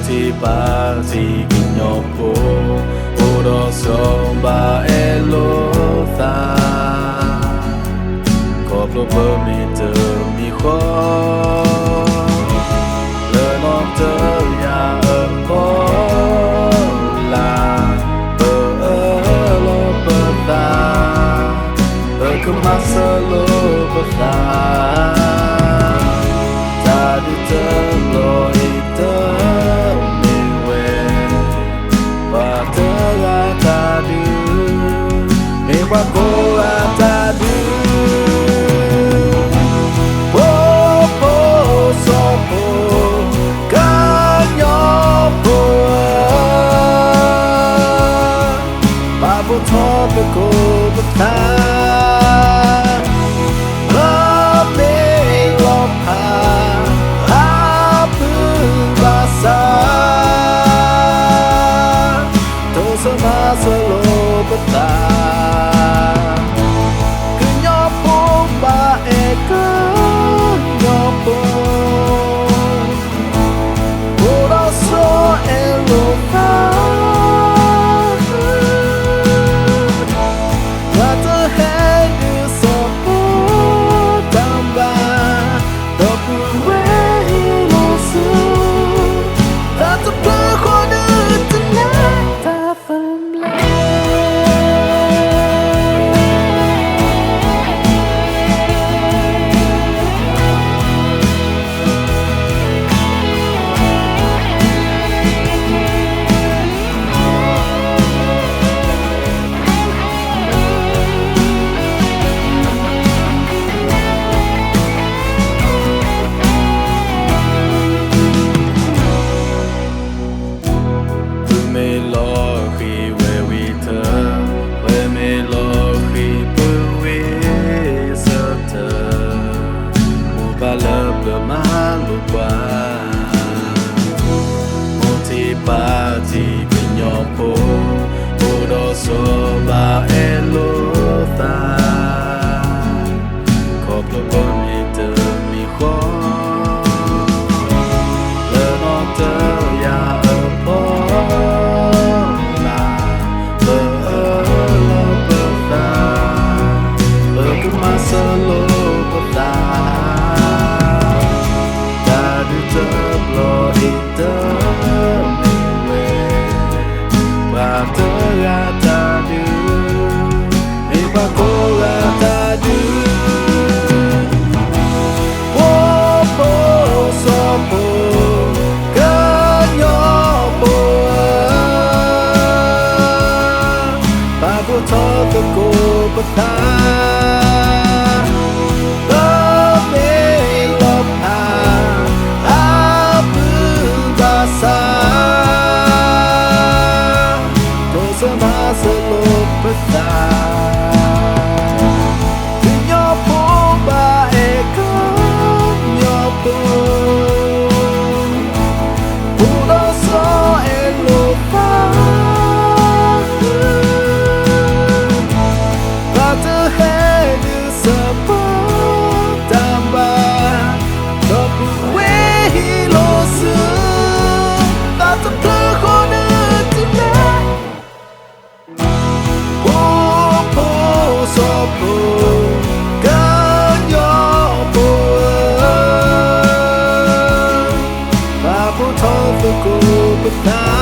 ti parti ignopo oro somba elotha coplo permite mi kho le nocte ya ko la lo peta ke masalo peta tadi terlo itu miwe patera tadi mewa ko tadi Topico bata Lame lopa Apu basa Tosa masa lo bata Kenyopong ba eka Kenyopong Uraso elopa Parti penyopo Odo soba elotha Koplo komite mi kho Le nocte ya epola Le peta Le kemasa lo peta Tadi teblo itu Tadu, Ibakola tadu, Wopo sopo, Kanyopo, Bago toke ko bata, Lame lopa, Apu basa. Masa lopeta Nyopong baik nyopong Udah so elopa Kata hedi sepuluh tambah Tapi wehi losu Kata pelakona Sopo kanyopo Babu tofu ku beta